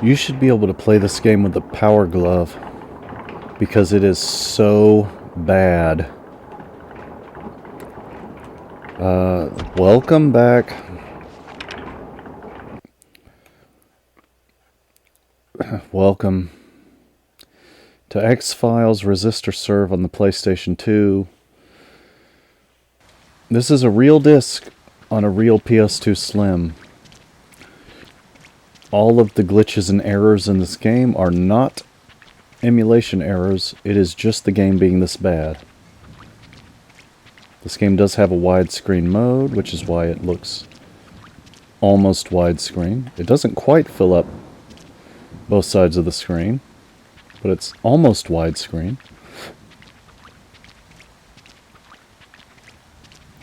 You should be able to play this game with the power glove because it is so bad. Welcome back. Welcome to X-Files Resistor Serve on the PlayStation 2. This is a real disc on a real PS2 Slim. All of the glitches and errors in this game are not emulation errors. It is just the game being this bad. This game does have a widescreen mode, which is why it looks almost widescreen. It doesn't quite fill up both sides of the screen, but it's almost widescreen.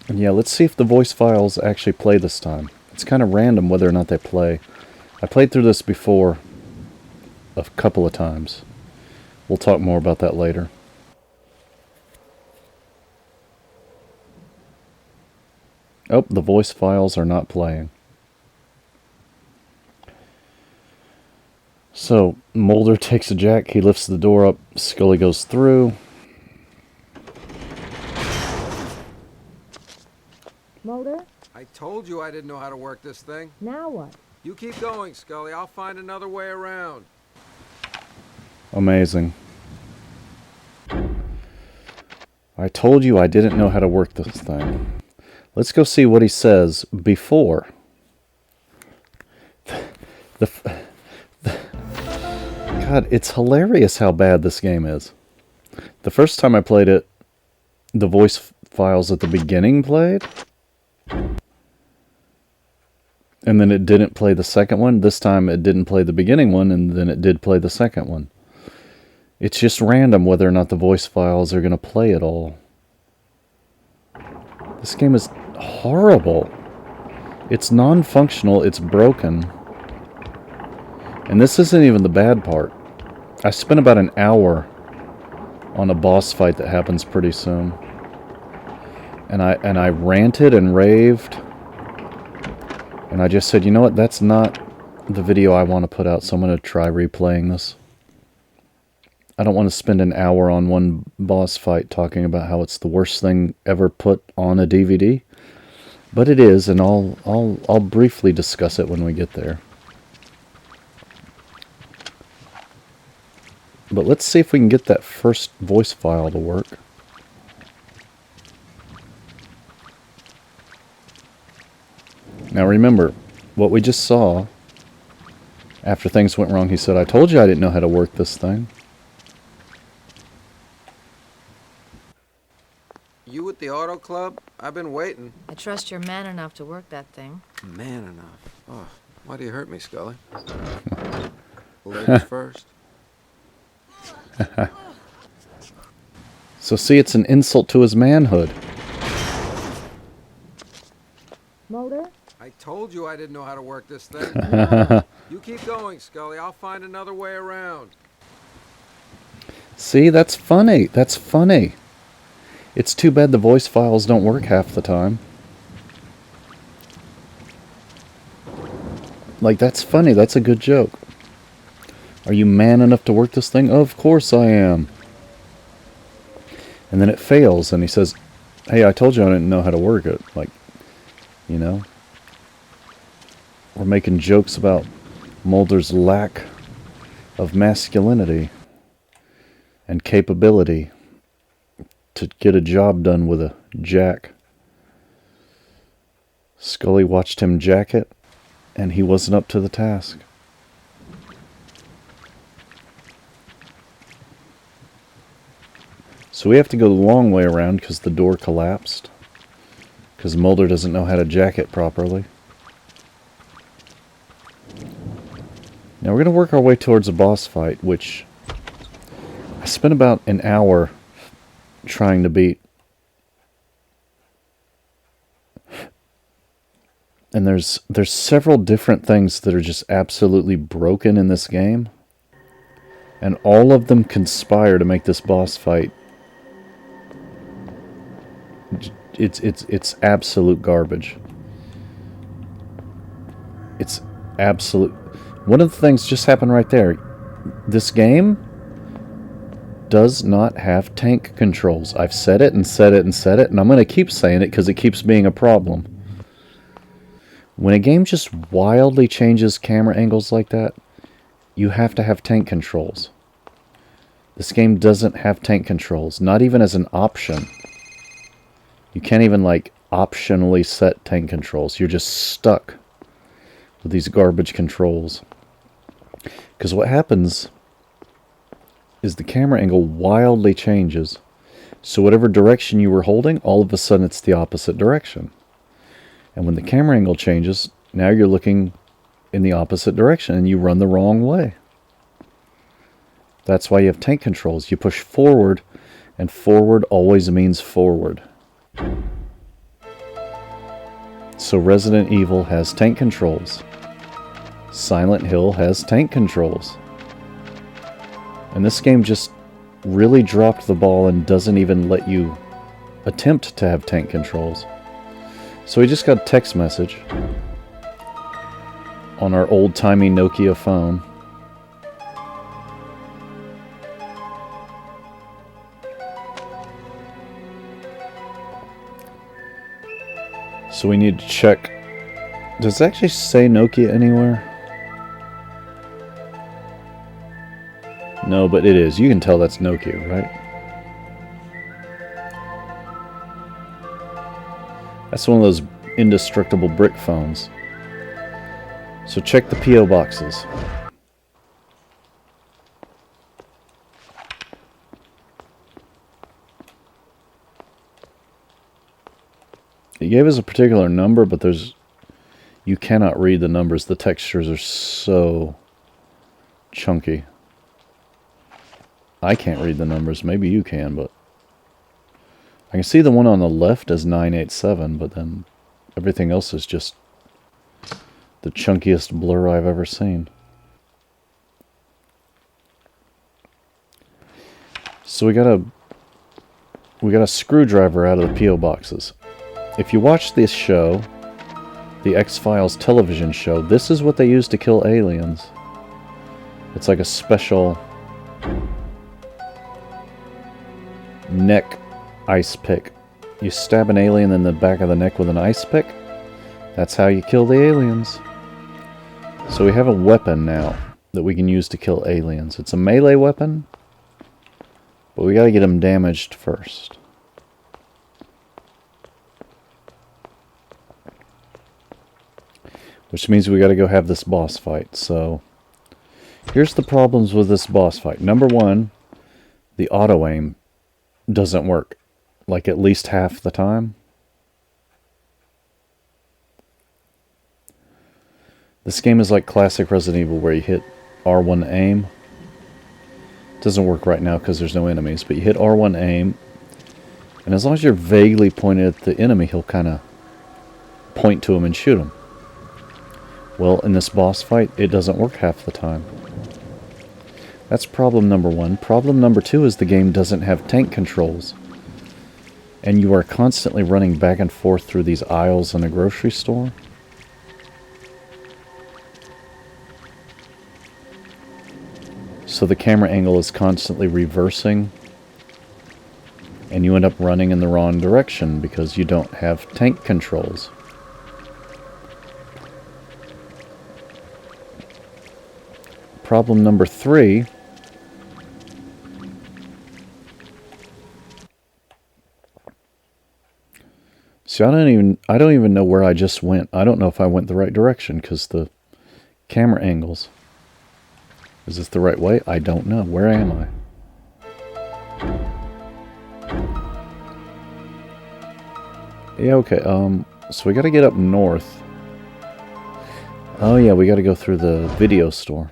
And yeah, let's see if the voice files actually play this time. It's kind of random whether or not they play. I played through this before a couple of times. We'll talk more about that later. Oh, the voice files are not playing. So, Mulder takes a jack, he lifts the door up, Scully goes through. Mulder? I told you I didn't know how to work this thing. Now what? You keep going, Scully. I'll find another way around. Amazing. I told you I didn't know how to work this thing. Let's go see what he says before. God, it's hilarious how bad this game is. The first time I played it, the voice files at the beginning played. And then it didn't play the second one. This time it didn't play the beginning one, and then it did play the second one. It's just random whether or not the voice files are going to play at all. This game is horrible. It's non-functional, it's broken. And this isn't even the bad part. I spent about an hour on a boss fight that happens pretty soon. And I ranted and raved. And I just said, you know what, that's not the video I want to put out, so I'm going to try replaying this. I don't want to spend an hour on one boss fight talking about how it's the worst thing ever put on a DVD. But it is, and I'll briefly discuss it when we get there. But let's see if we can get that first voice file to work. Now remember, what we just saw, after things went wrong, he said, I told you I didn't know how to work this thing. You at the auto club? I've been waiting. I trust you're man enough to work that thing. Man enough. Oh, why do you hurt me, Scully? Ladies first. So see, it's an insult to his manhood. Mulder? I told you I didn't know how to work this thing. You keep going, Scully. I'll find another way around. See, that's funny. That's funny. It's too bad the voice files don't work half the time. Like, that's funny. That's a good joke. Are you man enough to work this thing? Of course I am. And then it fails, and he says, hey, I told you I didn't know how to work it. Like, you know? We're making jokes about Mulder's lack of masculinity and capability to get a job done with a jack. Scully watched him jack it, and he wasn't up to the task. So we have to go the long way around because the door collapsed. Because Mulder doesn't know how to jack it properly. Now we're going to work our way towards a boss fight, which I spent about an hour trying to beat. And there's several different things that are just absolutely broken in this game. And all of them conspire to make this boss fight. It's absolute garbage. It's absolute. One of the things just happened right there. This game does not have tank controls. I've said it and said it and said it, and I'm going to keep saying it because it keeps being a problem. When a game just wildly changes camera angles like that, you have to have tank controls. This game doesn't have tank controls, not even as an option. You can't even, like, optionally set tank controls. You're just stuck with these garbage controls. Because what happens is the camera angle wildly changes. So whatever direction you were holding, all of a sudden it's the opposite direction. And when the camera angle changes, now you're looking in the opposite direction and you run the wrong way. That's why you have tank controls. You push forward, and forward always means forward. So Resident Evil has tank controls. Silent Hill has tank controls. And this game just really dropped the ball and doesn't even let you attempt to have tank controls. So we just got a text message on our old-timey Nokia phone. So we need to check. Does it actually say Nokia anywhere? No, but it is. You can tell that's Nokia, right? That's one of those indestructible brick phones. So check the P.O. boxes. It gave us a particular number, but you cannot read the numbers. The textures are so chunky. I can't read the numbers. Maybe you can, but I can see the one on the left as 987, but then everything else is just the chunkiest blur I've ever seen. So we got a screwdriver out of the P.O. boxes. If you watch this show, the X-Files television show, this is what they use to kill aliens. It's like a special neck ice pick. You stab an alien in the back of the neck with an ice pick. That's how you kill the aliens. So we have a weapon now that we can use to kill aliens. It's a melee weapon, but we gotta get them damaged first. Which means we gotta go have this boss fight. So here's the problems with this boss fight. Number one, the auto aim doesn't work. Like at least half the time. This game is like classic Resident Evil where you hit R1 aim. It doesn't work right now because there's no enemies, but you hit R1 aim, and as long as you're vaguely pointed at the enemy, he'll kind of point to him and shoot him. Well, in this boss fight, it doesn't work half the time. That's problem number one. Problem number two is the game doesn't have tank controls. And you are constantly running back and forth through these aisles in a grocery store. So the camera angle is constantly reversing. And you end up running in the wrong direction because you don't have tank controls. Problem number three . See, I don't even know where I just went. I don't know if I went the right direction because the camera angles. Is this the right way? I don't know. Where am I? Yeah, okay. So we got to get up north. Oh yeah, we got to go through the video store.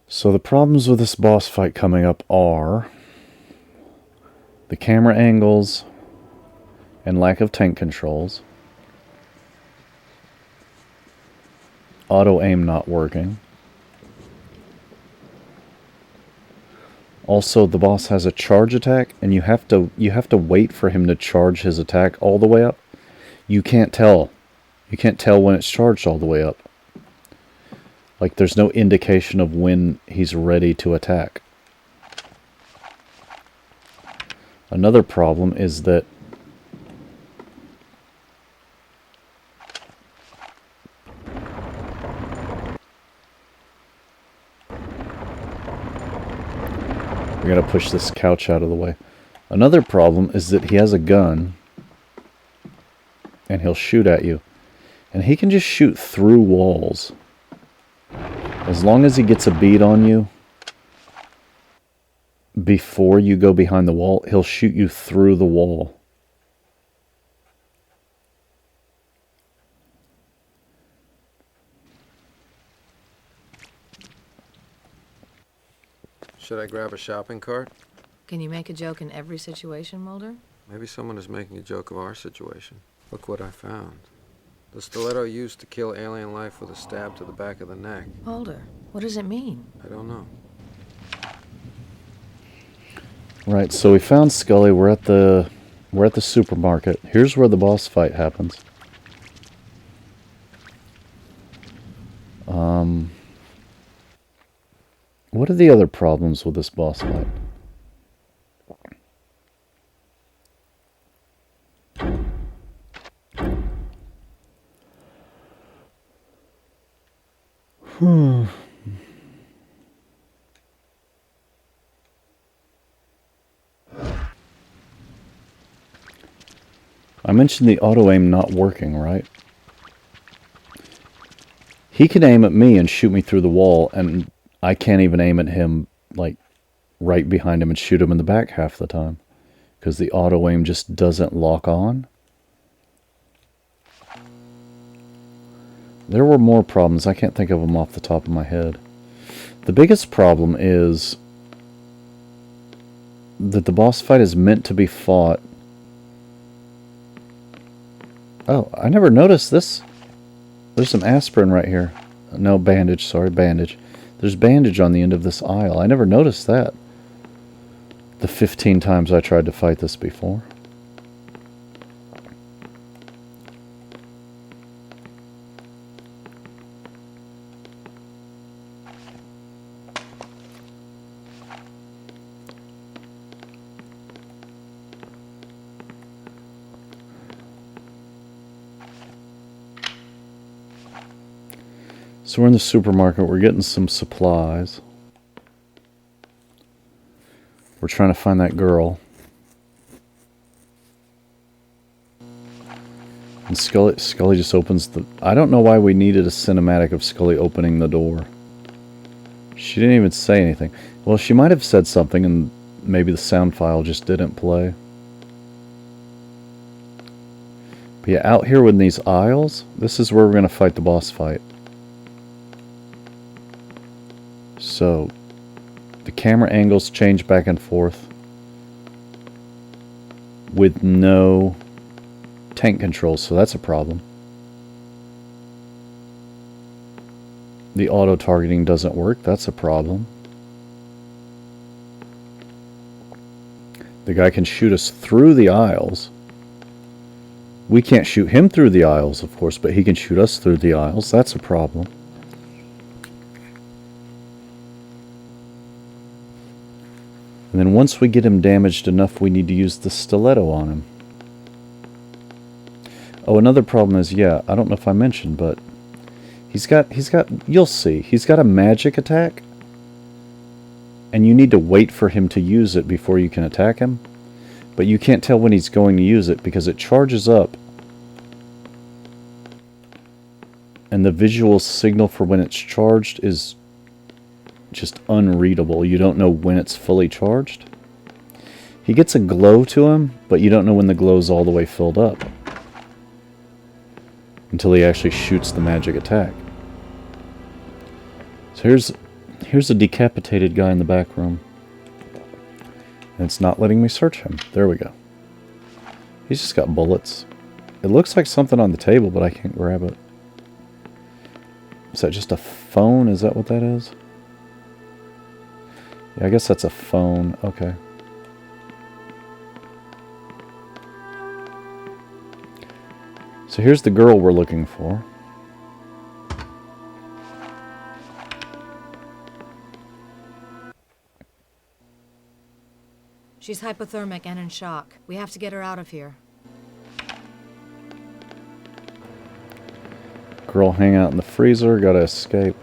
So the problems with this boss fight coming up are the camera angles and lack of tank controls, auto aim not working, Also, the boss has a charge attack, and you have to wait for him to charge his attack all the way up. You can't tell. You can't tell when it's charged all the way up. Like, there's no indication of when he's ready to attack. Another problem is that we gotta push this couch out of the way. Another problem is that he has a gun and he'll shoot at you. And he can just shoot through walls. As long as he gets a bead on you before you go behind the wall, he'll shoot you through the wall. Should I grab a shopping cart? Can you make a joke in every situation, Mulder? Maybe someone is making a joke of our situation. Look what I found. The stiletto used to kill alien life with a stab to the back of the neck. Mulder, what does it mean? I don't know. Right, so we found Scully. We're at the supermarket. Here's where the boss fight happens. What are the other problems with this boss fight? I mentioned the auto-aim not working, right? He can aim at me and shoot me through the wall, and I can't even aim at him, like, right behind him and shoot him in the back half the time. Because the auto-aim just doesn't lock on. There were more problems. I can't think of them off the top of my head. The biggest problem is that the boss fight is meant to be fought. Oh, I never noticed this. There's some aspirin right here. No, bandage. Sorry, bandage. There's bandage on the end of this aisle. I never noticed that. The 15 times I tried to fight this before. So we're in the supermarket, we're getting some supplies. We're trying to find that girl. And Scully just opens the... I don't know why we needed a cinematic of Scully opening the door. She didn't even say anything. Well, she might have said something and maybe the sound file just didn't play. But yeah, out here in these aisles, this is where we're going to fight the boss fight. So, the camera angles change back and forth with no tank controls, so that's a problem. The auto-targeting doesn't work, that's a problem. The guy can shoot us through the aisles. We can't shoot him through the aisles, of course, but he can shoot us through the aisles, that's a problem. And then once we get him damaged enough, we need to use the stiletto on him. Oh, another problem is, yeah, I don't know if I mentioned, but he's got, you'll see, he's got a magic attack. And you need to wait for him to use it before you can attack him. But you can't tell when he's going to use it because it charges up. And the visual signal for when it's charged is just unreadable. You don't know when it's fully charged. He gets a glow to him, but you don't know when the glow's all the way filled up. Until he actually shoots the magic attack. So here's a decapitated guy in the back room. And it's not letting me search him. There we go. He's just got bullets. It looks like something on the table, but I can't grab it. Is that just a phone? Is that what that is? Yeah, I guess that's a phone. Okay. So here's the girl we're looking for. She's hypothermic and in shock. We have to get her out of here. Girl hang out in the freezer, gotta escape.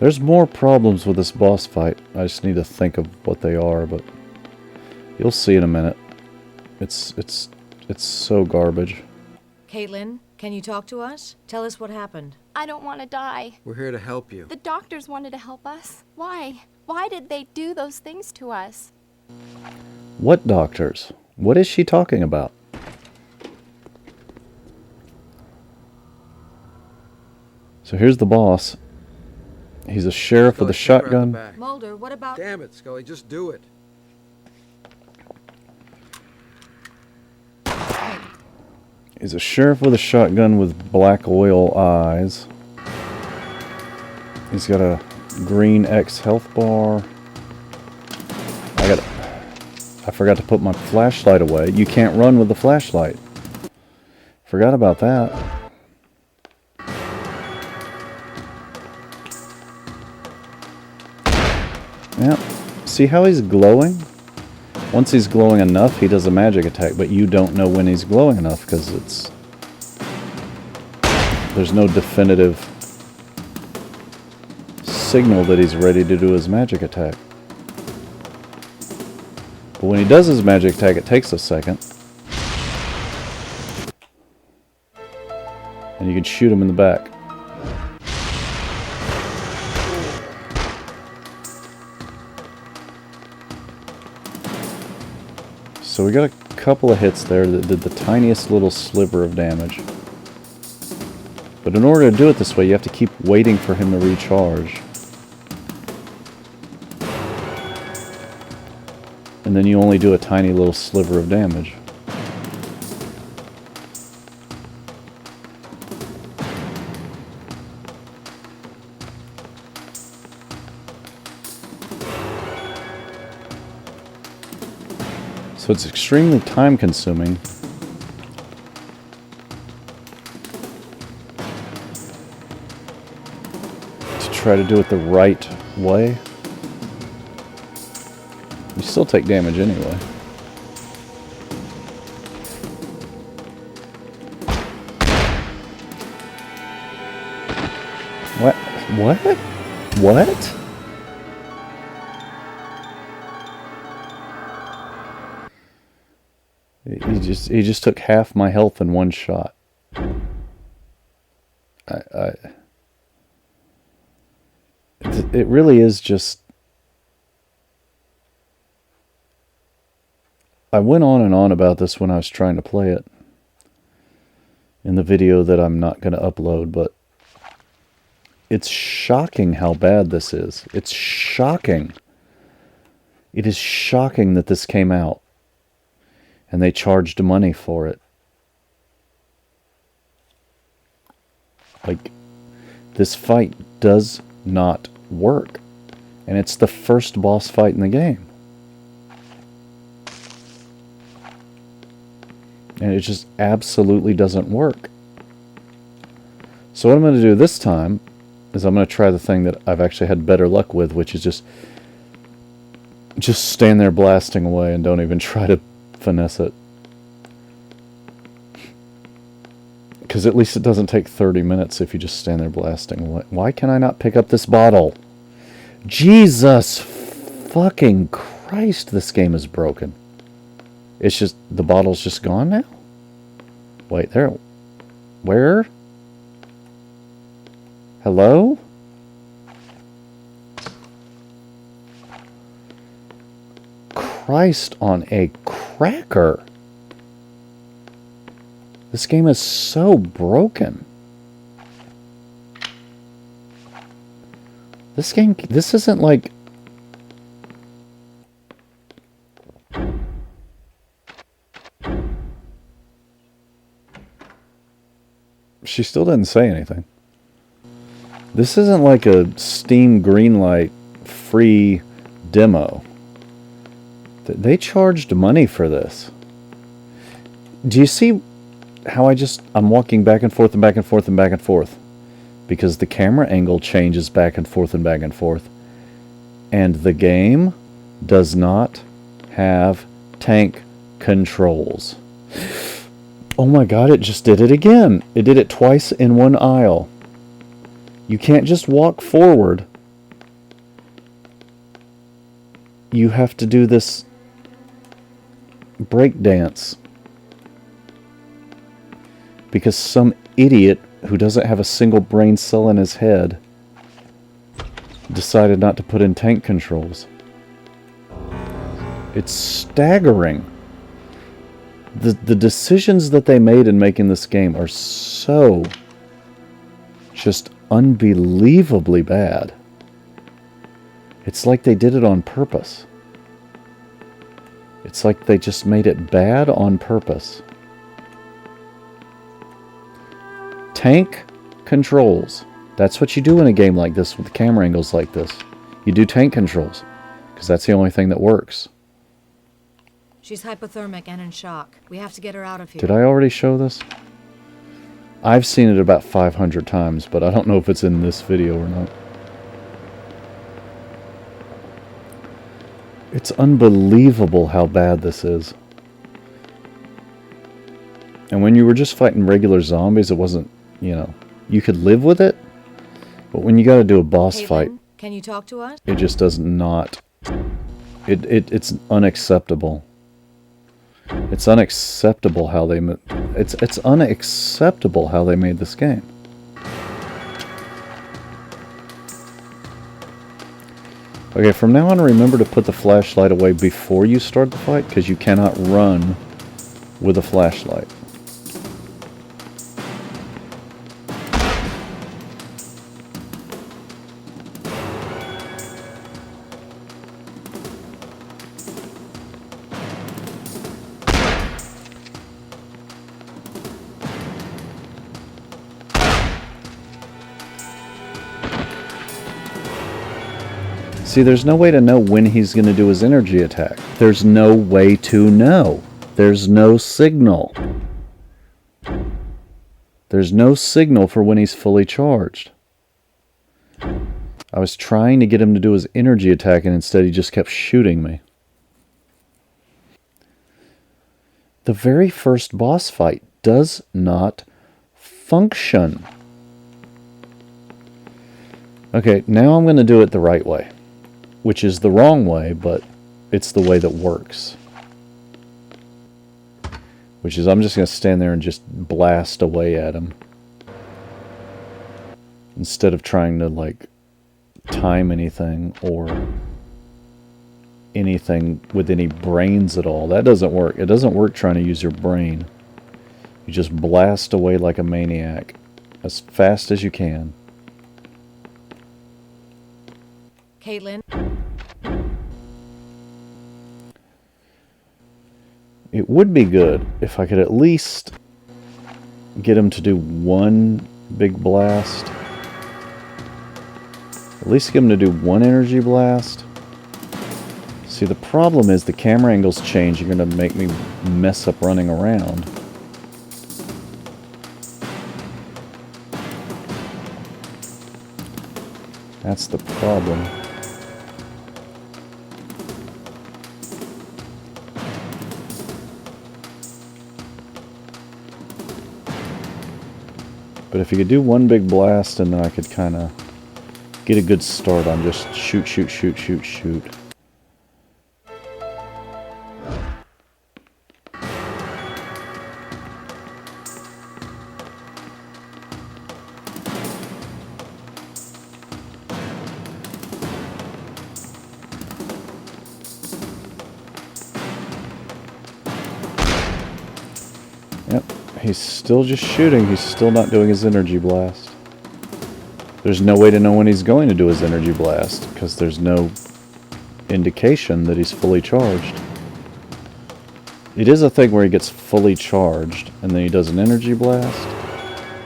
There's more problems with this boss fight. I just need to think of what they are, but you'll see in a minute. It's so garbage. Caitlin, can you talk to us? Tell us what happened. I don't want to die. We're here to help you. The doctors wanted to help us. Why? Why did they do those things to us? What doctors? What is she talking about? So here's the boss. He's a sheriff with a Scully, take her out the shotgun. back. Mulder, what about... Damn it, Scully, just do it. He's a sheriff with a shotgun with black oil eyes. He's got a green X health bar. I forgot to put my flashlight away. You can't run with the flashlight. Forgot about that. Yeah. See how he's glowing? Once he's glowing enough, he does a magic attack, but you don't know when he's glowing enough because there's no definitive signal that he's ready to do his magic attack. But when he does his magic attack, it takes a second. And you can shoot him in the back. So we got a couple of hits there that did the tiniest little sliver of damage. But in order to do it this way, you have to keep waiting for him to recharge. And then you only do a tiny little sliver of damage. So it's extremely time consuming. To try to do it the right way. You still take damage anyway. What? What? What? He just took half my health in one shot. It really is just... I went on and on about this when I was trying to play it in the video that I'm not going to upload, but it's shocking how bad this is. It's shocking. It is shocking that this came out and they charged money for it. Like, this fight does not work, and it's the first boss fight in the game. And it just absolutely doesn't work. So what I'm going to do this time is I'm going to try the thing that I've actually had better luck with, which is just stand there blasting away and don't even try to finesse it. Because at least it doesn't take 30 minutes if you just stand there blasting away. Why can I not pick up this bottle? Jesus fucking Christ, this game is broken. It's just, the bottle's just gone now? Wait, there. Where? Hello? Christ on a cracker. This game is so broken. This game, this isn't like... She still didn't say anything. This isn't like a Steam Greenlight free demo. They charged money for this. Do you see how I'm walking back and forth and back and forth and back and forth? Because the camera angle changes back and forth and back and forth. And the game does not have tank controls. Oh my god, it just did it again. It did it twice in one aisle. You can't just walk forward. You have to do this break dance. Because some idiot who doesn't have a single brain cell in his head decided not to put in tank controls. It's staggering. The decisions that they made in making this game are so just unbelievably bad. It's like they did it on purpose. It's like they just made it bad on purpose. Tank controls. That's what you do in a game like this with camera angles like this. You do tank controls, because that's the only thing that works. She's hypothermic and in shock. We have to get her out of here. Did I already show this? I've seen it about 500 times, but I don't know if it's in this video or not. It's unbelievable how bad this is. And when you were just fighting regular zombies, it wasn't, you know, you could live with it. But when you got to do a boss Caitlin, fight, can you talk to us? it just does not. It's unacceptable. It's unacceptable how they it's unacceptable how they made this game. Okay, from now on, remember to put the flashlight away before you start the fight, because you cannot run with a flashlight. See, there's no way to know when he's going to do his energy attack. There's no way to know. There's no signal. There's no signal for when he's fully charged. I was trying to get him to do his energy attack, and instead he just kept shooting me. The very first boss fight does not function. Okay, now I'm going to do it the right way. Which is the wrong way, but it's the way that works. Which is, I'm just going to stand there and just blast away at him. Instead of trying to, like, time anything or anything with any brains at all. That doesn't work. It doesn't work trying to use your brain. You just blast away like a maniac as fast as you can. Caitlin? It would be good if I could at least get him to do one big blast. At least get him to do one energy blast. See, the problem is the camera angles change. You're going to make me mess up running around. That's the problem. But if you could do one big blast, and then I could kind of get a good start on just shoot, shoot, shoot, shoot, shoot. Yep. He's still just shooting. He's still not doing his energy blast. There's no way to know when he's going to do his energy blast, because there's no indication that he's fully charged. It is a thing where he gets fully charged, and then he does an energy blast,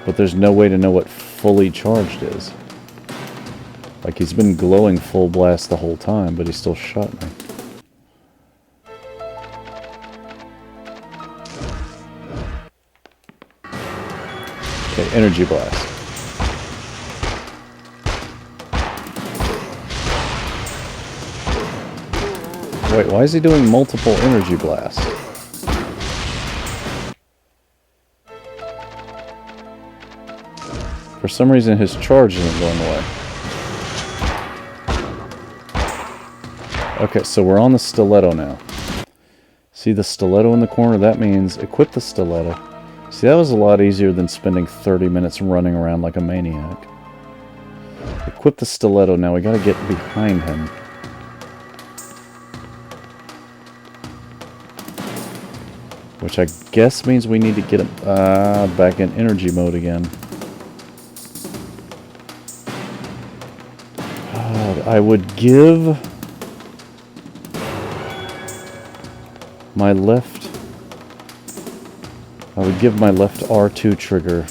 but there's no way to know what fully charged is. Like he's been glowing full blast the whole time, but he still shot me. Okay, energy blast. Wait, why is he doing multiple energy blasts? For some reason his charge isn't going away. Okay, so we're on the stiletto now. See the stiletto in the corner? That means equip the stiletto. See, that was a lot easier than spending 30 minutes running around like a maniac. Equip the stiletto. Now we gotta get behind him. Which I guess means we need to get him back in energy mode again. I would give my left... I would give my left R2 trigger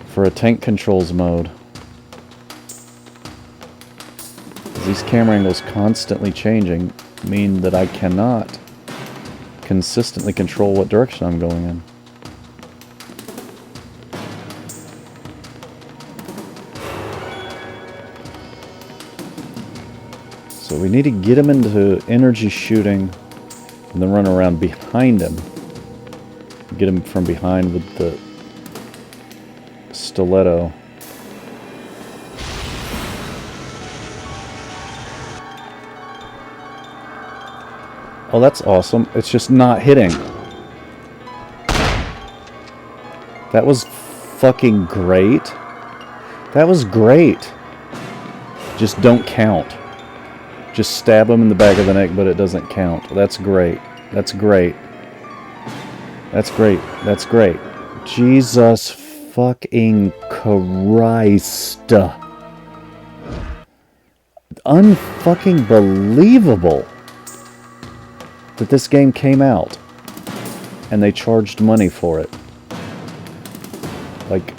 for a tank controls mode. These camera angles constantly changing mean that I cannot consistently control what direction I'm going in. So we need to get him into energy shooting and then run around behind him. Get him from behind with the stiletto. Oh, that's awesome. It's just not hitting. That was fucking great. That was great. Just don't count. Just stab him in the back of the neck, but it doesn't count. That's great. That's great. That's great. That's great. Jesus fucking Christ. Unfucking believable that this game came out and they charged money for it. Like,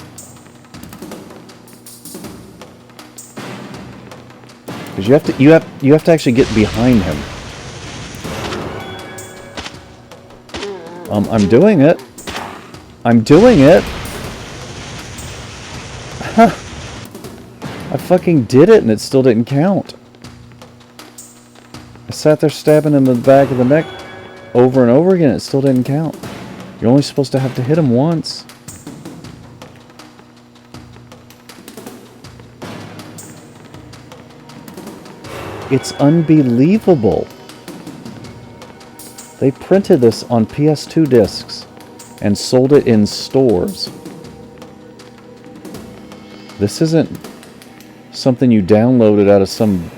because you have to actually get behind him. I'm doing it. I'm doing it. Huh. I fucking did it and it still didn't count. I sat there stabbing him in the back of the neck over and over again. It still didn't count. You're only supposed to have to hit him once. It's unbelievable. They printed this on PS2 discs and sold it in stores. This isn't something you downloaded out of some...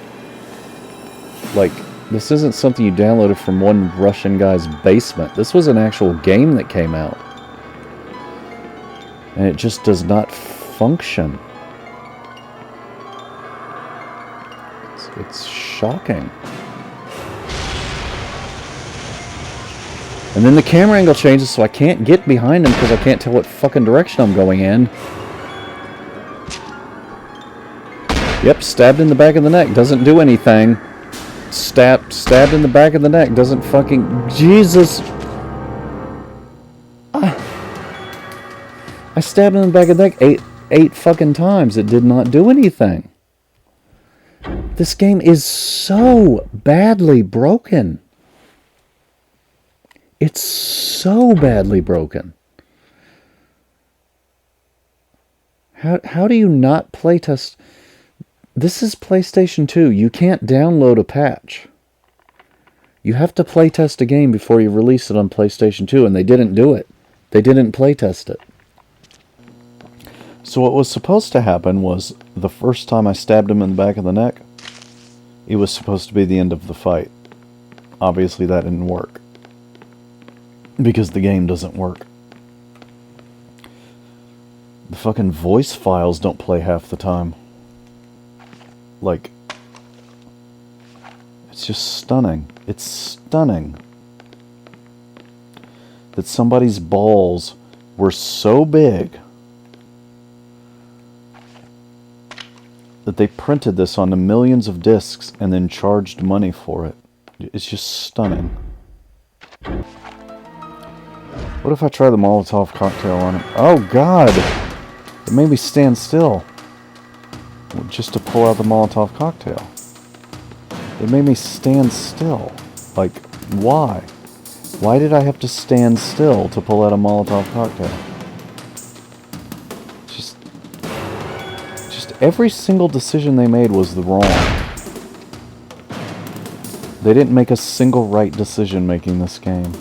Like, this isn't something you downloaded from one Russian guy's basement. This was an actual game that came out. And it just does not function. It's shocking. And then the camera angle changes, so I can't get behind him because I can't tell what fucking direction I'm going in. Yep, stabbed in the back of the neck. Doesn't do anything. Stabbed in the back of the neck. Doesn't fucking... Jesus! I stabbed him in the back of the neck eight fucking times. It did not do anything. This game is so badly broken. It's so badly broken. How do you not playtest? This is PlayStation 2. You can't download a patch. You have to playtest a game before you release it on PlayStation 2, and they didn't do it. They didn't playtest it. So what was supposed to happen was the first time I stabbed him in the back of the neck, it was supposed to be the end of the fight. Obviously that didn't work. Because the game doesn't work. The fucking voice files don't play half the time. Like, it's just stunning. It's stunning that somebody's balls were so big that they printed this onto millions of discs and then charged money for it. It's just stunning. What if I try the Molotov cocktail on it? Oh God! It made me stand still. Just to pull out the Molotov cocktail. It made me stand still. Like, why? Why did I have to stand still to pull out a Molotov cocktail? Just every single decision they made was the wrong. They didn't make a single right decision making this game.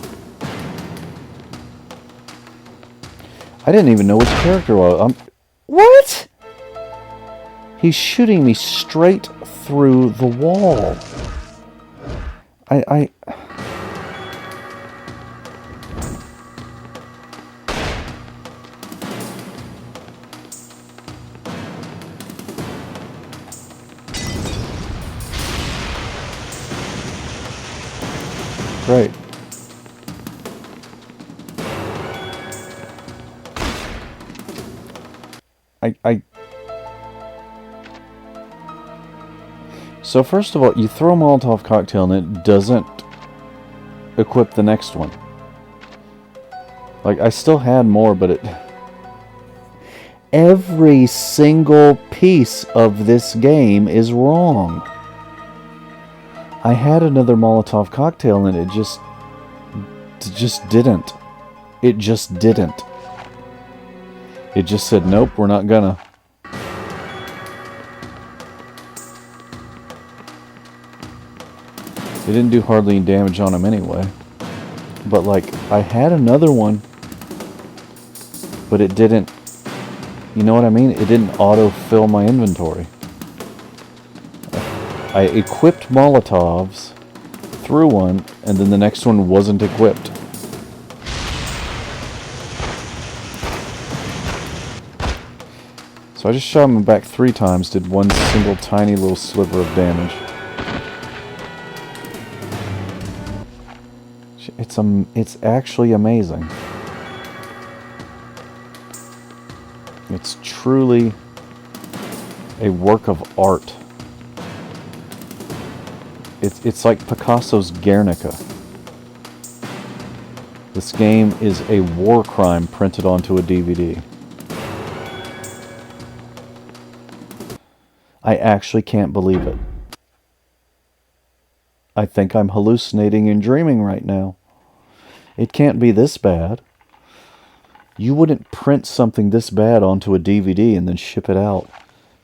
I didn't even know which character was. What? He's shooting me straight through the wall. Great. So first of all, you throw a Molotov cocktail and it doesn't equip the next one. Like, I still had more, but it... Every single piece of this game is wrong. I had another Molotov cocktail and it just didn't. It just didn't. It just said, nope, we're not gonna. It didn't do hardly any damage on him anyway. But like, I had another one, but it didn't, you know what I mean? It didn't auto-fill my inventory. I equipped Molotovs, threw one, and then the next one wasn't equipped. So I just shot him back 3 times, did one single tiny little sliver of damage. It's actually amazing. It's truly a work of art. It's like Picasso's Guernica. This game is a war crime printed onto a DVD. I actually can't believe it. I think I'm hallucinating and dreaming right now. It can't be this bad. You wouldn't print something this bad onto a DVD and then ship it out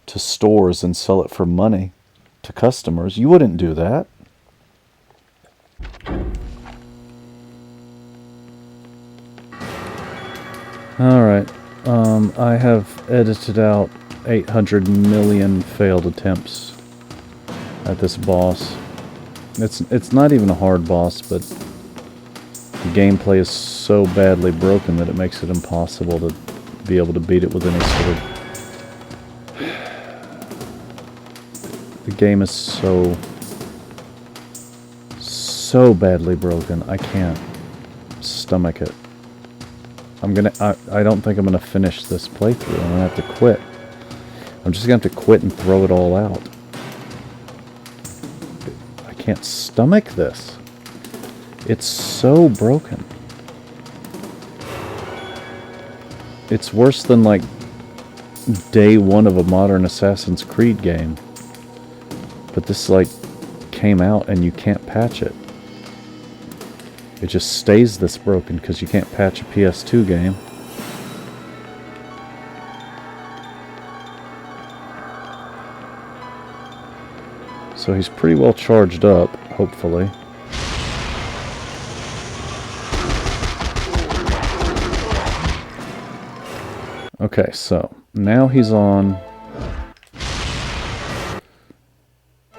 to stores and sell it for money to customers. You wouldn't do that. Alright. I have edited out 800 million failed attempts at this boss. It's not even a hard boss, but the gameplay is so badly broken that it makes it impossible to be able to beat it with any sort of... The game is so badly broken, I can't stomach it. I don't think I'm gonna finish this playthrough. I'm gonna have to quit. I'm just gonna have to quit and throw it all out. I can't stomach this. It's so broken. It's worse than like day 1 of a modern Assassin's Creed game. But this like came out and you can't patch it. It just stays this broken because you can't patch a PS2 game. So he's pretty well charged up, hopefully. Okay, so now he's on...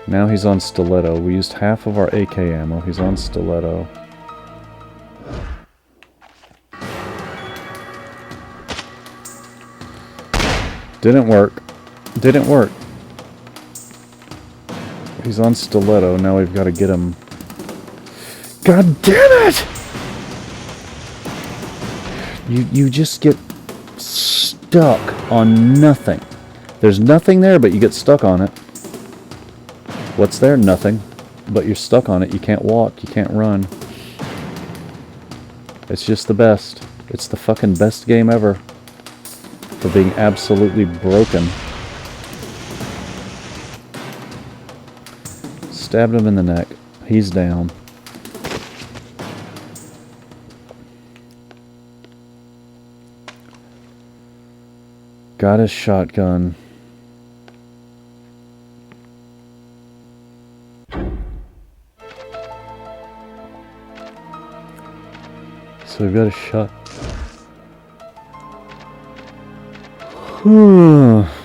Now he's on Stiletto. We used half of our AK ammo. He's on Stiletto. Didn't work. Didn't work. He's on Stiletto. Now we've got to get him... God damn it! You just get stuck on nothing. There's nothing there, but you get stuck on it. What's there? Nothing. But you're stuck on it. You can't walk. You can't run. It's just the best. It's the fucking best game ever. For being absolutely broken. Stabbed him in the neck. He's down. Got his shotgun. So we've got a shot.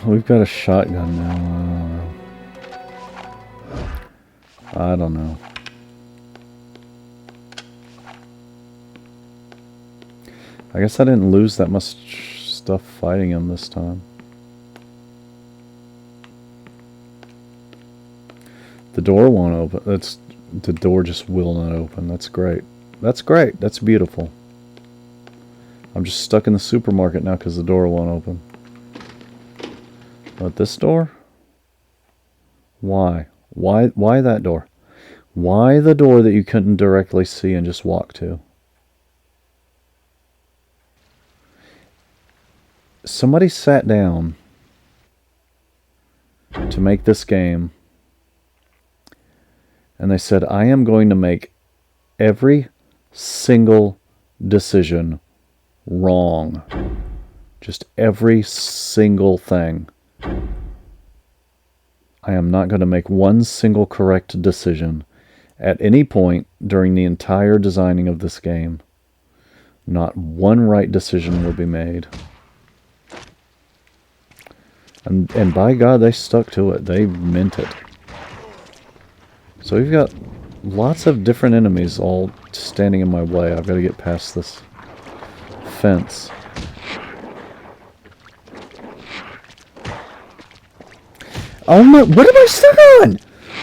We've got a shotgun now. I don't know. I guess I didn't lose that much stuff fighting him this time. The door won't open. The door just will not open. That's great. That's great. That's beautiful. I'm just stuck in the supermarket now because the door won't open. But this door? Why? Why that door? Why the door that you couldn't directly see and just walk to? Somebody sat down to make this game and they said, I am going to make every single decision wrong. Just every single thing. I am not going to make one single correct decision at any point during the entire designing of this game. Not one right decision will be made. And by God, they stuck to it. They meant it. So we've got lots of different enemies all standing in my way. I've got to get past this fence. Oh my, what am I stuck on?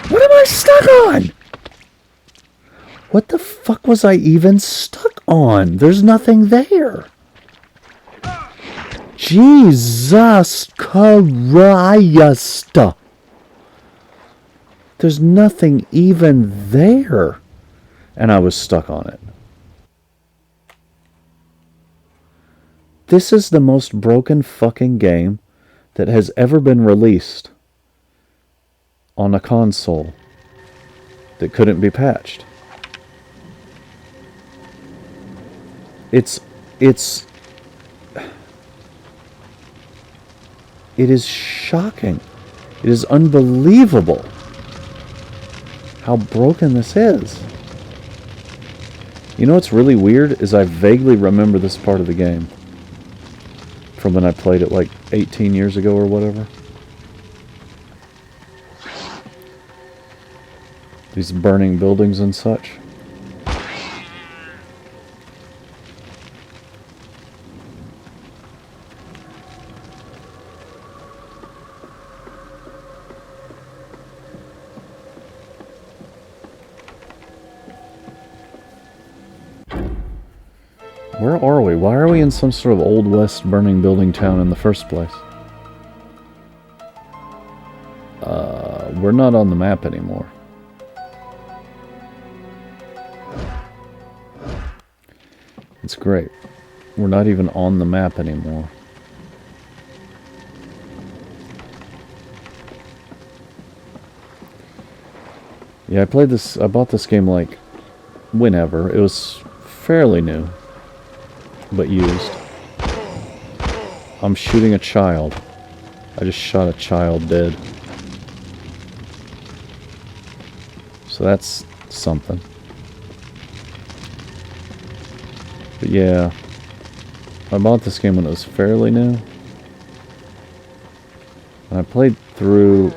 What am I stuck on? What the fuck was I even stuck on? There's nothing there. Jesus Christ. There's nothing even there. And I was stuck on it. This is the most broken fucking game that has ever been released on a console that couldn't be patched. It is shocking. It is unbelievable how broken this is. You know what's really weird is I vaguely remember this part of the game from when I played it like 18 years ago or whatever. These burning buildings and such. Where are we? Why are we in some sort of Old West burning building town in the first place? We're not on the map anymore. It's great. We're not even on the map anymore. Yeah, I bought this game like whenever. It was fairly new, but used. I'm shooting a child. I just shot a child dead. So that's something. But yeah, I bought this game when it was fairly new. And I played through...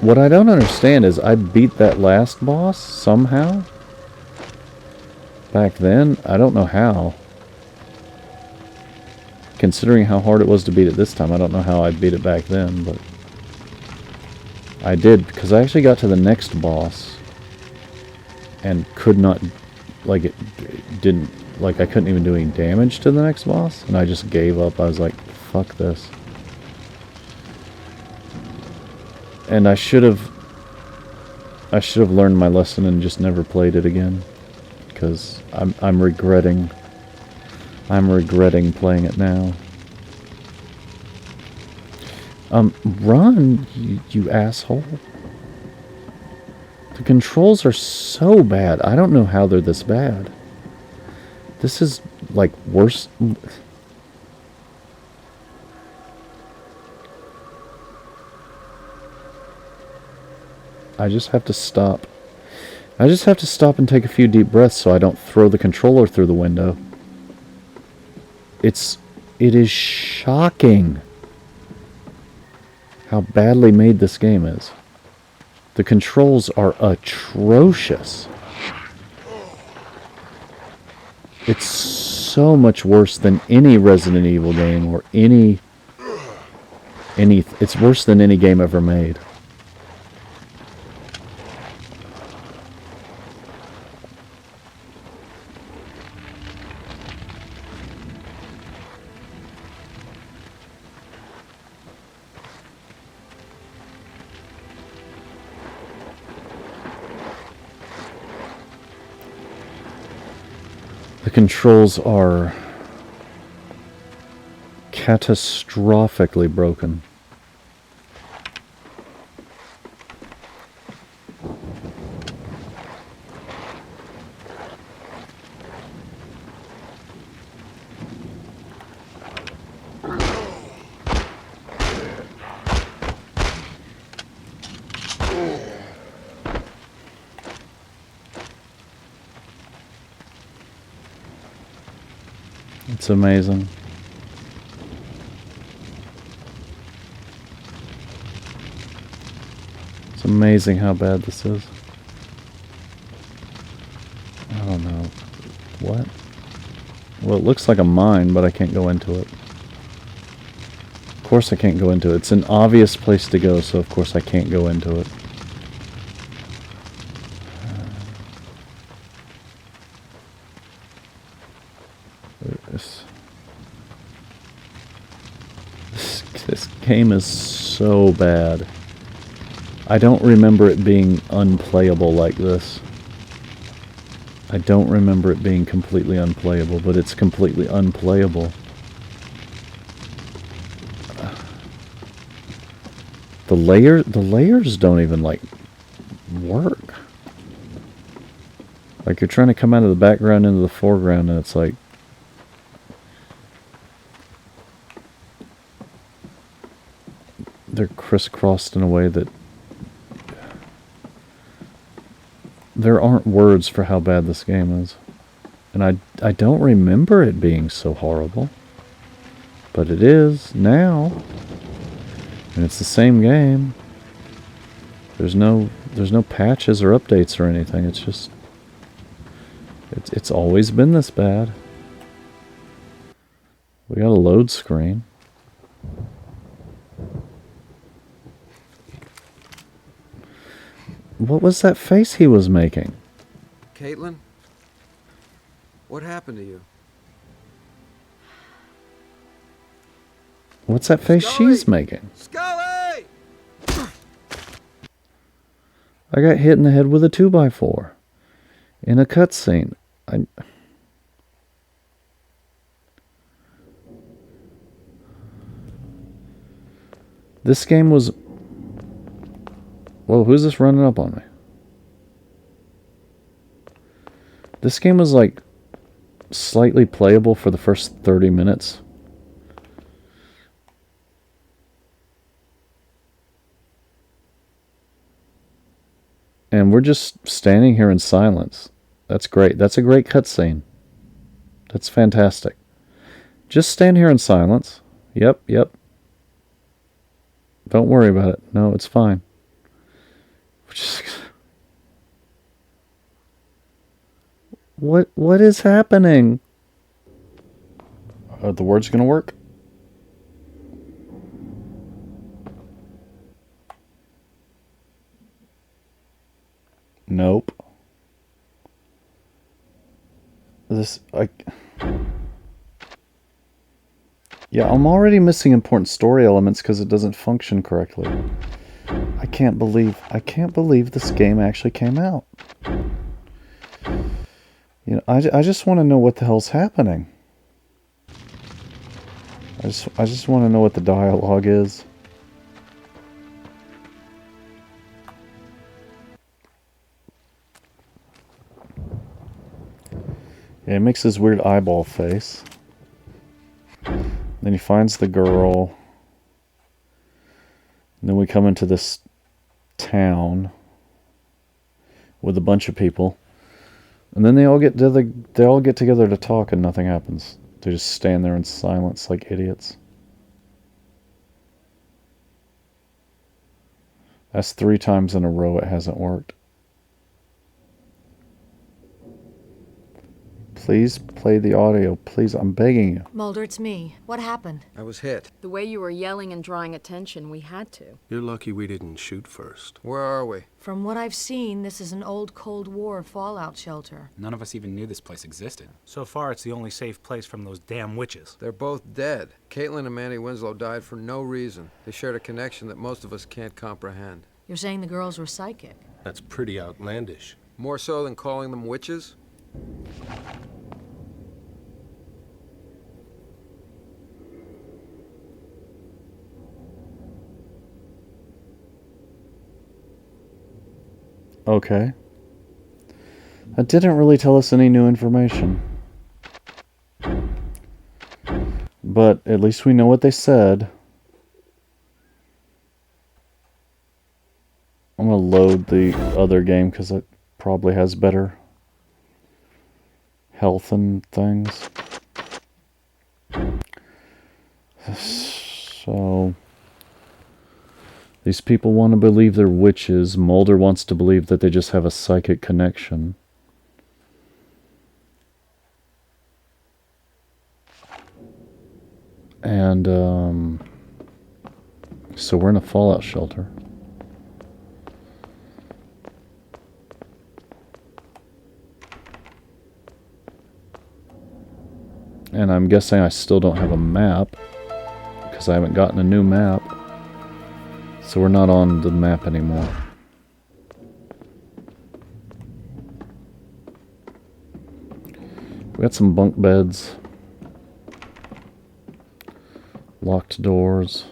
What I don't understand is I beat that last boss somehow. Back then, I don't know how. Considering how hard it was to beat it this time, I don't know how I beat it back then, but... I did, because I actually got to the next boss. And could not... Like, it didn't... Like, I couldn't even do any damage to the next boss. And I just gave up. I was like, fuck this. And I should have learned my lesson and just never played it again, because I'm regretting playing it now. Run, you asshole. The controls are so bad. I don't know how they're this bad. This is like worse. I just have to stop. I just have to stop and take a few deep breaths so I don't throw the controller through the window. It is shocking how badly made this game is. The controls are atrocious. It's so much worse than any Resident Evil game or any it's worse than any game ever made. The controls are catastrophically broken. It's amazing. It's amazing how bad this is. I don't know. What? Well, it looks like a mine, but I can't go into it. Of course I can't go into it. It's an obvious place to go, so of course I can't go into it. This game is so bad. I don't remember it being unplayable like this. I don't remember it being completely unplayable, but it's completely unplayable. The layers don't even like work. Like you're trying to come out of the background into the foreground and it's like they're crisscrossed in a way that there aren't words for how bad this game is. And I don't remember it being so horrible. But it is now. And it's the same game. There's no patches or updates or anything. It's just it's always been this bad. We got a load screen. What was that face he was making? Caitlin? What happened to you? What's that face Scully! she's making? Scully! I got hit in the head with a 2x4 in a cutscene. This game was... Whoa, who's this running up on me? This game was like slightly playable for the first 30 minutes. And we're just standing here in silence. That's great. That's a great cutscene. That's fantastic. Just stand here in silence. Yep. Don't worry about it. No, it's fine. What is happening? Are the words gonna work? Nope. Yeah, I'm already missing important story elements because it doesn't function correctly. I can't believe this game actually came out. You know, I just want to know what the hell's happening. I just want to know what the dialogue is. Yeah, he makes this weird eyeball face. Then he finds the girl. And then we come into this town with a bunch of people. And then they all get together to talk and nothing happens. They just stand there in silence like idiots. That's 3 times in a row it hasn't worked. Please play the audio. Please, I'm begging you. Mulder, it's me. What happened? I was hit. The way you were yelling and drawing attention, we had to. You're lucky we didn't shoot first. Where are we? From what I've seen, this is an old Cold War fallout shelter. None of us even knew this place existed. So far, it's the only safe place from those damn witches. They're both dead. Caitlin and Manny Winslow died for no reason. They shared a connection that most of us can't comprehend. You're saying the girls were psychic? That's pretty outlandish. More so than calling them witches? Okay. That didn't really tell us any new information. But at least we know what they said. I'm going to load the other game because it probably has better health and things. So... these people want to believe they're witches. Mulder wants to believe that they just have a psychic connection. And, so we're in a fallout shelter. And I'm guessing I still don't have a map, because I haven't gotten a new map. So we're not on the map anymore. We got some bunk beds. Locked doors.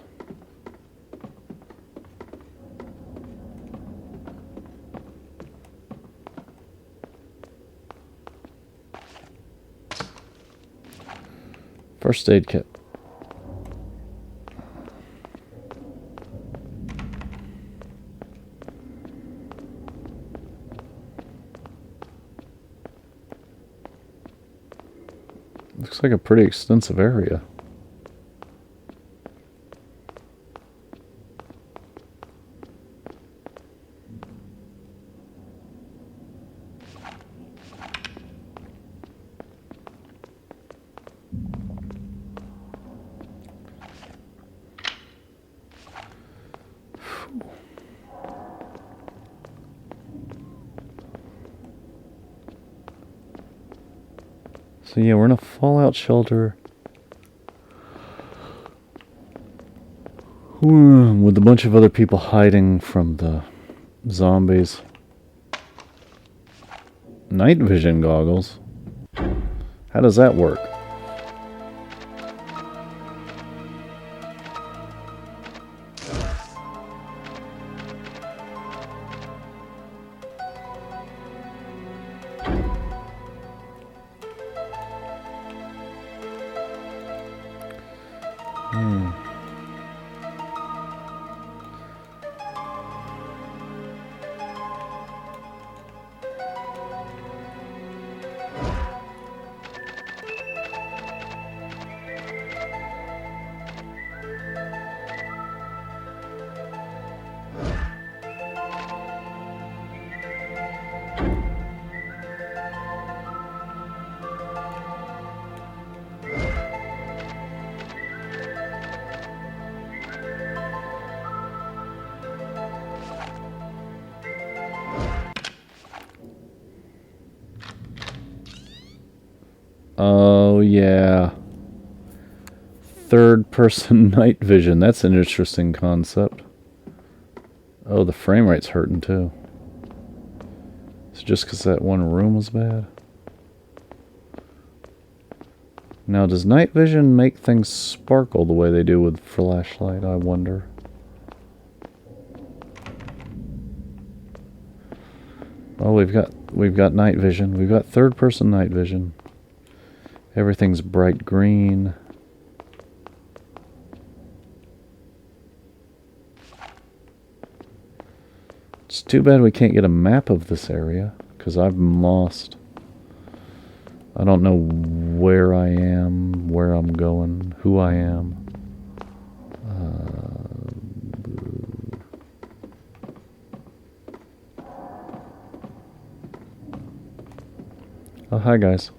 First aid kit. Looks like a pretty extensive area. So yeah, we're in a fallout shelter with a bunch of other people hiding from the zombies. Night vision goggles? How does that work? Oh, yeah. Third-person night vision. That's an interesting concept. Oh, the frame rate's hurting too. It's just because that one room was bad. Now, does night vision make things sparkle the way they do with flashlight? I wonder. Oh, we've got night vision. We've got third-person night vision. Everything's bright green. It's too bad we can't get a map of this area, because I'm lost. I don't know where I am, where I'm going, who I am. Oh, hi guys.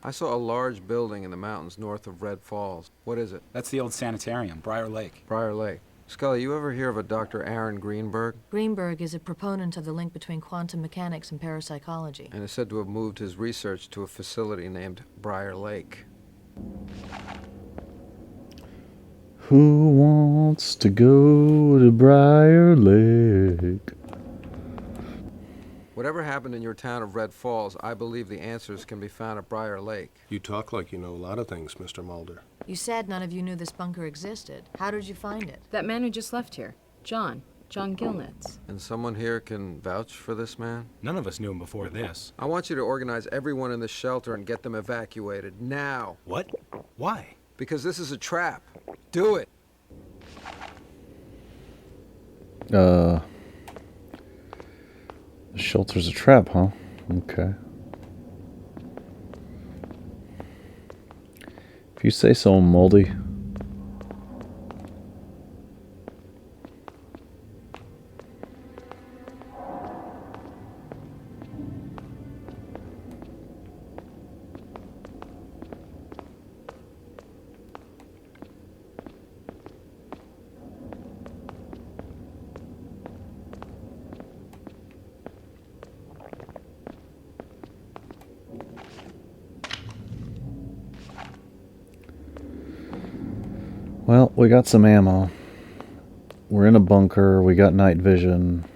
I saw a large building in the mountains north of Red Falls. What is it? That's the old sanitarium, Briar Lake. Briar Lake. Scully, you ever hear of a Dr. Aaron Greenberg? Greenberg is a proponent of the link between quantum mechanics and parapsychology. And is said to have moved his research to a facility named Briar Lake. Who wants to go to Briar Lake? Whatever happened in your town of Red Falls, I believe the answers can be found at Briar Lake. You talk like you know a lot of things, Mr. Mulder. You said none of you knew this bunker existed. How did you find it? That man who just left here, John Gilnitz. And someone here can vouch for this man? None of us knew him before this. I want you to organize everyone in this shelter and get them evacuated, now. What? Why? Because this is a trap. Do it. The shelter's a trap, huh? Okay. If you say so, Moldy. Well, we got some ammo. We're in a bunker. We got night vision.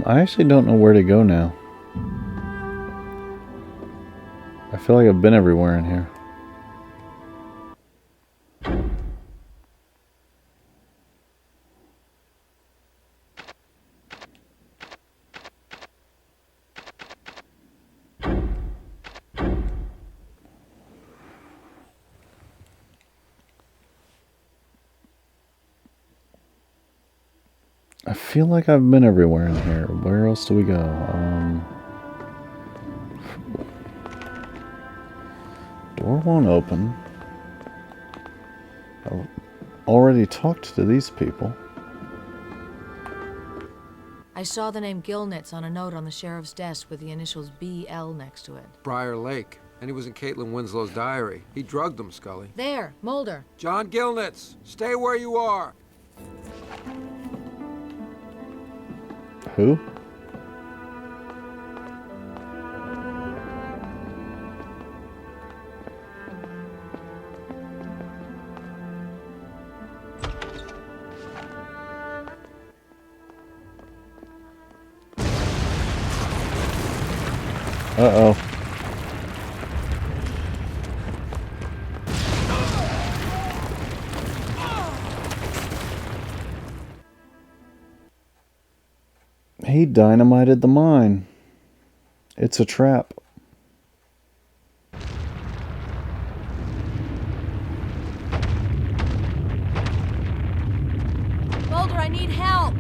I actually don't know where to go now. I feel like I've been everywhere in here. I feel like I've been everywhere in here. Where else do we go? Door won't open. I've already talked to these people. I saw the name Gilnitz on a note on the sheriff's desk with the initials BL next to it. Briar Lake. And he was in Caitlin Winslow's diary. He drugged them, Scully. There, Mulder. John Gilnitz, stay where you are. Who? Uh-oh. He dynamited the mine. It's a trap. Mulder, I need help!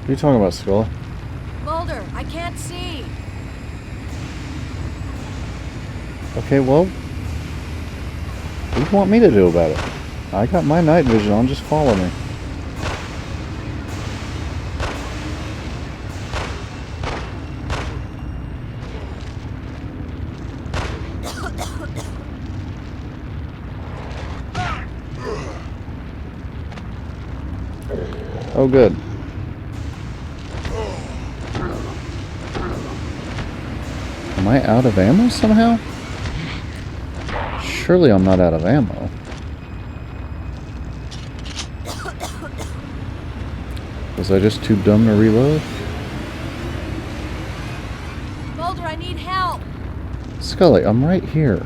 What are you talking about, Skull? Mulder, I can't see. Okay, well, what do you want me to do about it? I got my night vision on, just follow me. Oh, good. Am I out of ammo somehow? Surely I'm not out of ammo. Was I just too dumb to reload? Mulder, I need help. Scully, I'm right here.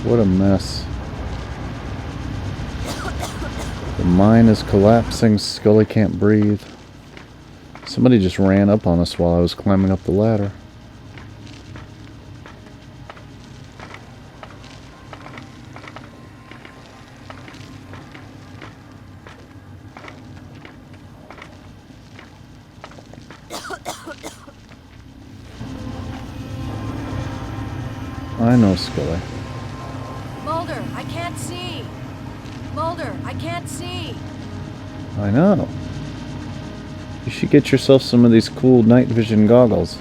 What a mess. The mine is collapsing. Scully can't breathe. Somebody just ran up on us while I was climbing up the ladder. I know, Scully. Mulder, I can't see. Mulder, I can't see. I know. You should get yourself some of these cool night vision goggles.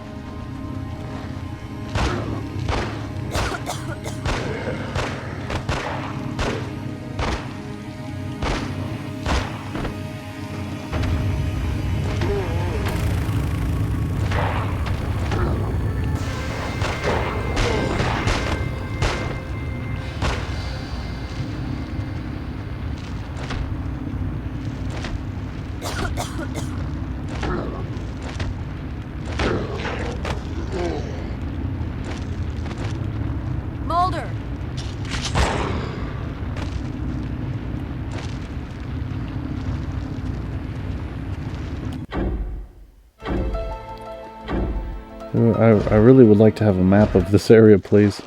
Mulder! I really would like to have a map of this area, please.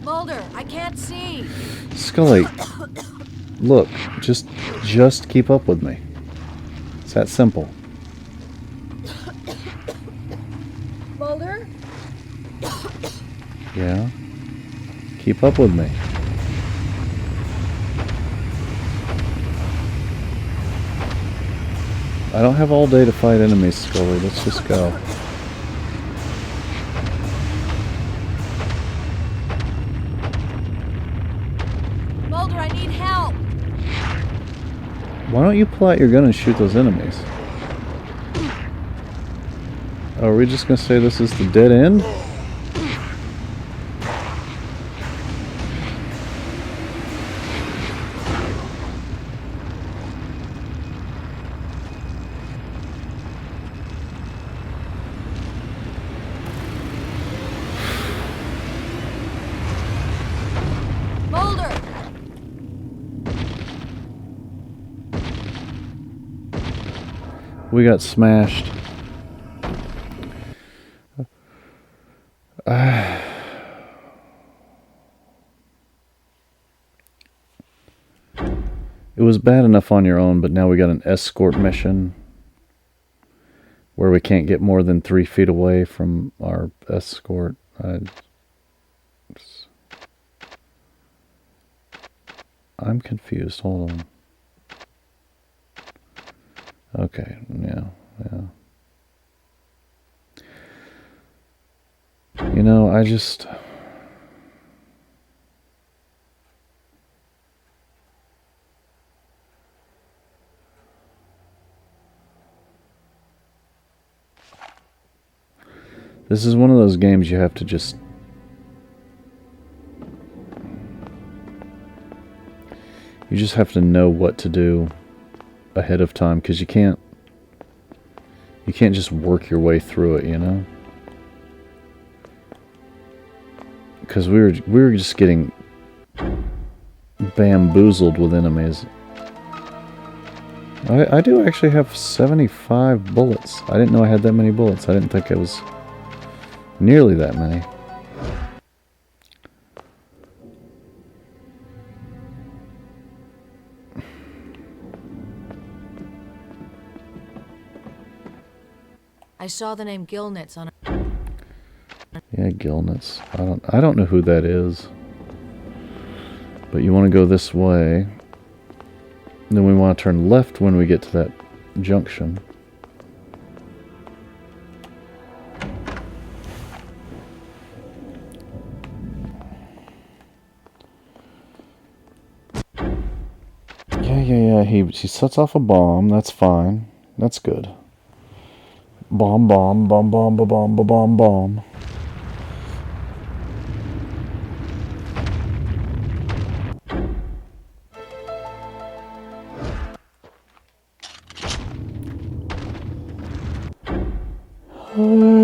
Mulder, I can't see. Scully, look, just keep up with me. It's that simple. Mulder? Yeah? Keep up with me. I don't have all day to fight enemies, Scully. Let's just go. Mulder, I need help. Why don't you pull out your gun and shoot those enemies? Oh, are we just gonna say this is the dead end? Mulder! We got smashed. It was bad enough on your own, but now we got an escort mission where we can't get more than 3 feet away from our escort. I'm confused. Hold on. Okay, yeah. You know, I just... This is one of those games you have to just... You just have to know what to do ahead of time, because you can't just work your way through it, you know? Because we were just getting bamboozled with enemies. I do actually have 75 bullets. I didn't know I had that many bullets. I didn't think it was nearly that many. I saw the name Gilnitz on a... Yeah, Gilnitz. I don't know who that is. But you want to go this way. Then we want to turn left when we get to that junction. Yeah. He sets off a bomb. That's fine. That's good. Bomb. Ooh.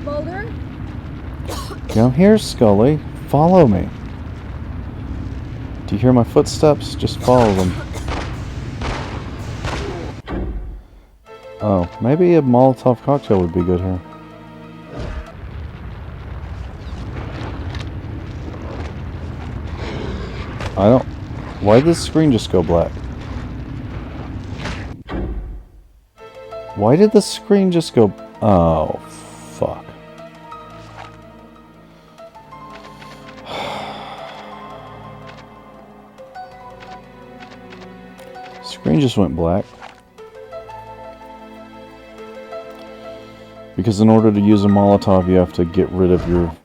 Mulder? Come here, Scully. Follow me. Do you hear my footsteps? Just follow them. Oh, maybe a Molotov cocktail would be good here. I don't... Why did the screen just go black? Why did the screen just go... Oh, fuck. Screen just went black. Because in order to use a Molotov, you have to get rid of your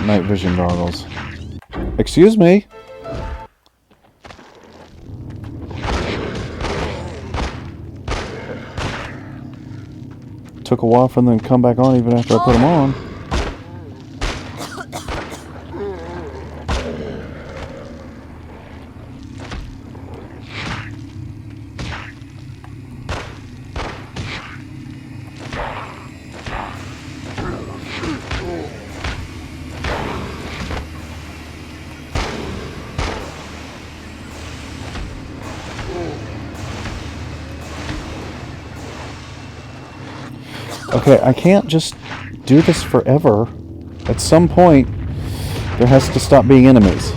night vision goggles. Excuse me? Took a while for them to come back on even after I put them on. Okay, I can't just do this forever. At some point, there has to stop being enemies.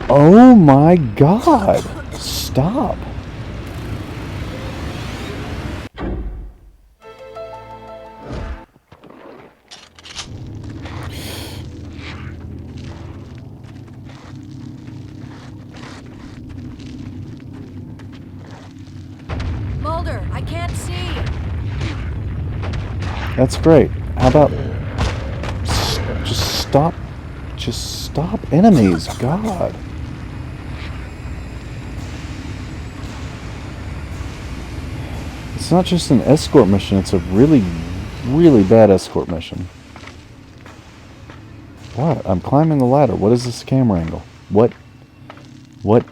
Oh my God! Stop! Mulder, I can't see. That's great. How about just stop? Just stop enemies. God. It's not just an escort mission, it's a really, really bad escort mission. What? I'm climbing the ladder. What is this camera angle? What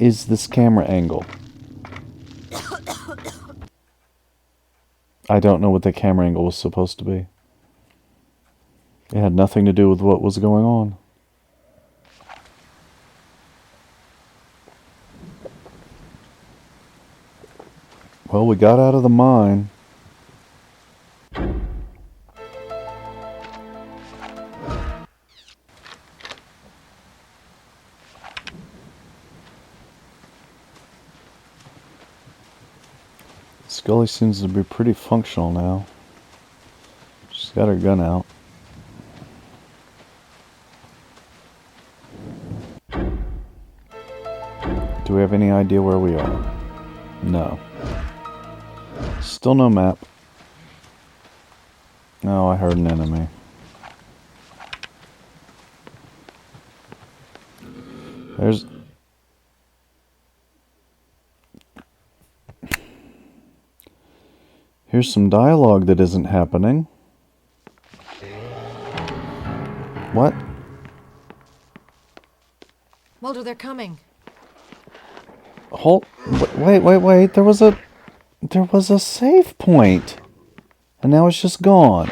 is this camera angle? I don't know what the camera angle was supposed to be. It had nothing to do with what was going on. Well, we got out of the mine. Scully seems to be pretty functional now. She's got her gun out. Do we have any idea where we are? No. Still no map. Oh, I heard an enemy. Here's some dialogue that isn't happening. What? Mulder, they're coming. Wait. There was a save point. And now it's just gone.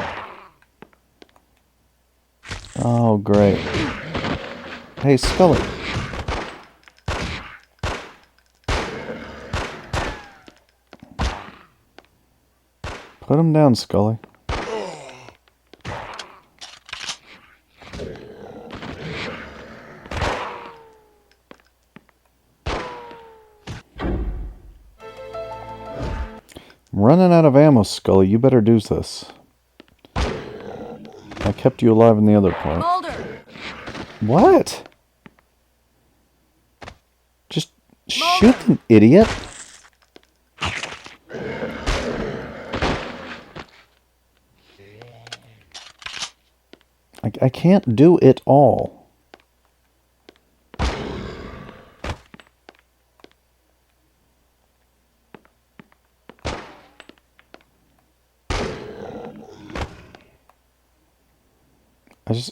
Oh, great. Hey, Scully. Put him down, Scully. I'm running out of ammo, Scully. You better do this. I kept you alive in the other part. Mulder! What? Just shoot them, idiot. I can't do it all.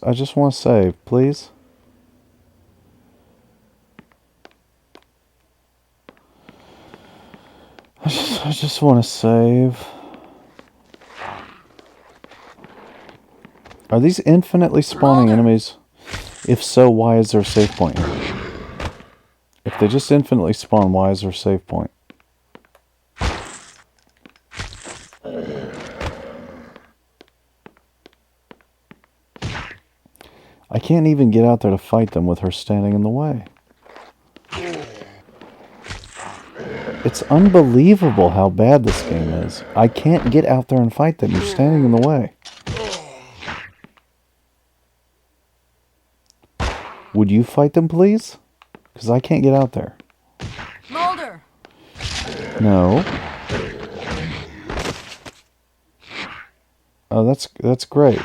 I just want to save, please. I just want to save. Are these infinitely spawning enemies? If so, why is there a save point here? If they just infinitely spawn, why is there a save point? I can't even get out there to fight them with her standing in the way. It's unbelievable how bad this game is. I can't get out there and fight them. You're standing in the way. Would you fight them, please? Because I can't get out there. Mulder! No. Oh, that's great.